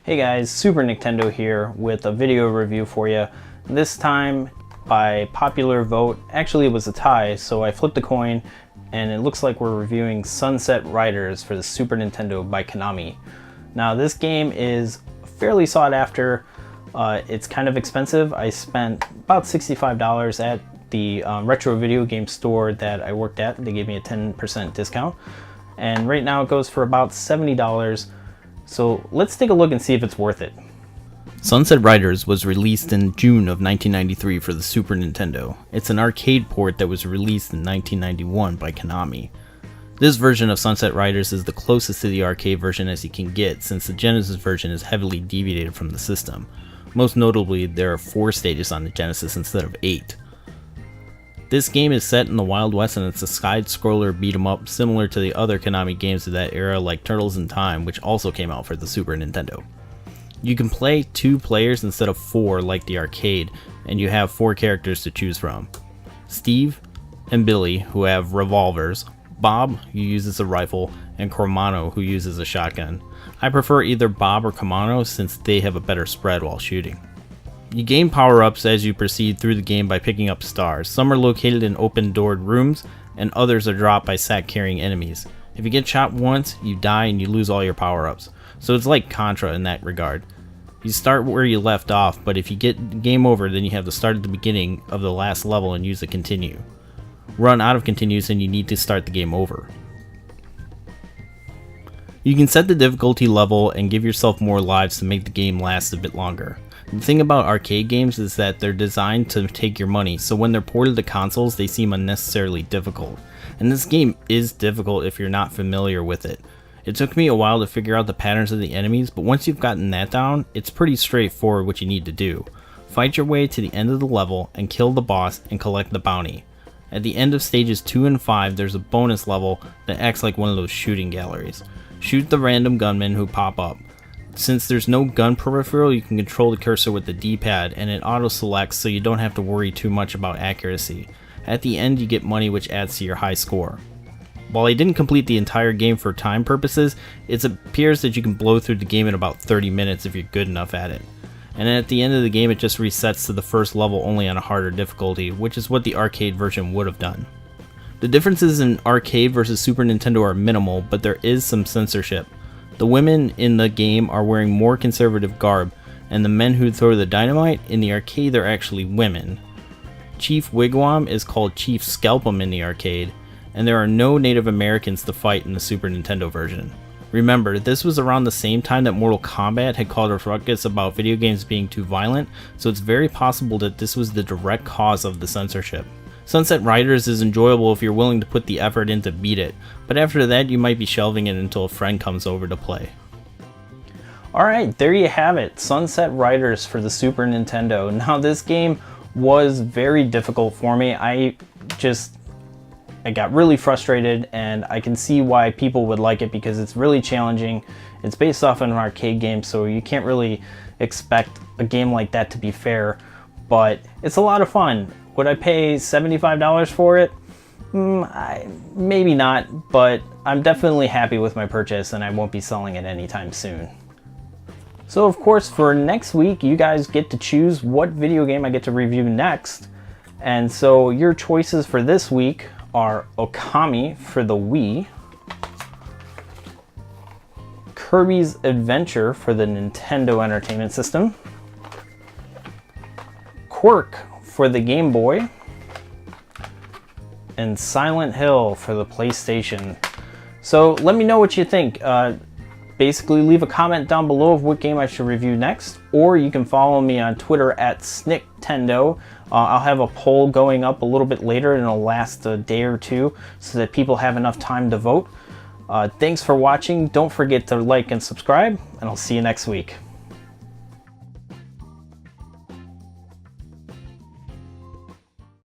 Hey guys, Super Nintendo here with a video review for you. This time, by popular vote, actually it was a tie, so I flipped a coin and it looks like we're reviewing Sunset Riders for the Super Nintendo by Konami. Now this game is fairly sought after. It's kind of expensive. I spent about $65 at the retro video game store that I worked at. They gave me a 10% discount. And right now it goes for about $70. So let's take a look and see if it's worth it. Sunset Riders was released in June of 1993 for the Super Nintendo. It's an arcade port that was released in 1991 by Konami. This version of Sunset Riders is the closest to the arcade version as you can get, since the Genesis version is heavily deviated from the system. Most notably, there are 4 stages on the Genesis instead of 8. This game is set in the Wild West and it's a side-scroller beat-em-up similar to the other Konami games of that era like Turtles in Time, which also came out for the Super Nintendo. You can play 2 players instead of 4 like the arcade, and you have 4 characters to choose from. Steve and Billy, who have revolvers, Bob, who uses a rifle, and Cormano, who uses a shotgun. I prefer either Bob or Cormano since they have a better spread while shooting. You gain power-ups as you proceed through the game by picking up stars. Some are located in open-doored rooms, and others are dropped by sack-carrying enemies. If you get shot once, you die and you lose all your power-ups. So it's like Contra in that regard. You start where you left off, but if you get game over, then you have to start at the beginning of the last level and use a continue. Run out of continues and you need to start the game over. You can set the difficulty level and give yourself more lives to make the game last a bit longer. The thing about arcade games is that they're designed to take your money, so when they're ported to consoles they seem unnecessarily difficult. And this game is difficult if you're not familiar with it. It took me a while to figure out the patterns of the enemies, but once you've gotten that down, it's pretty straightforward what you need to do. Fight your way to the end of the level and kill the boss and collect the bounty. At the end of stages 2 and 5 there's a bonus level that acts like one of those shooting galleries. Shoot the random gunmen who pop up. Since there's no gun peripheral, you can control the cursor with the D-pad and it auto-selects so you don't have to worry too much about accuracy. At the end you get money which adds to your high score. While I didn't complete the entire game for time purposes, it appears that you can blow through the game in about 30 minutes if you're good enough at it. And at the end of the game it just resets to the first level only on a harder difficulty, which is what the arcade version would have done. The differences in arcade versus Super Nintendo are minimal, but there is some censorship. The women in the game are wearing more conservative garb, and the men who throw the dynamite, in the arcade they're actually women. Chief Wigwam is called Chief Scalp'em in the arcade, and there are no Native Americans to fight in the Super Nintendo version. Remember, this was around the same time that Mortal Kombat had called a ruckus about video games being too violent, so it's very possible that this was the direct cause of the censorship. Sunset Riders is enjoyable if you're willing to put the effort in to beat it, but after that you might be shelving it until a friend comes over to play. Alright, there you have it, Sunset Riders for the Super Nintendo. Now this game was very difficult for me. I got really frustrated, and I can see why people would like it because it's really challenging. It's based off an arcade game, so you can't really expect a game like that to be fair, but it's a lot of fun. Would I pay $75 for it? Maybe not, but I'm definitely happy with my purchase and I won't be selling it anytime soon. So of course for next week you guys get to choose what video game I get to review next. And so your choices for this week are Okami for the Wii, Kirby's Adventure for the Nintendo Entertainment System, Quirk for the Game Boy, and Silent Hill for the PlayStation. So let me know what you think. Basically leave a comment down below of what game I should review next, or you can follow me on Twitter at SNICktendo. I'll have a poll going up a little bit later and it'll last a day or two so that people have enough time to vote. Thanks for watching. Don't forget to like and subscribe, and I'll see you next week.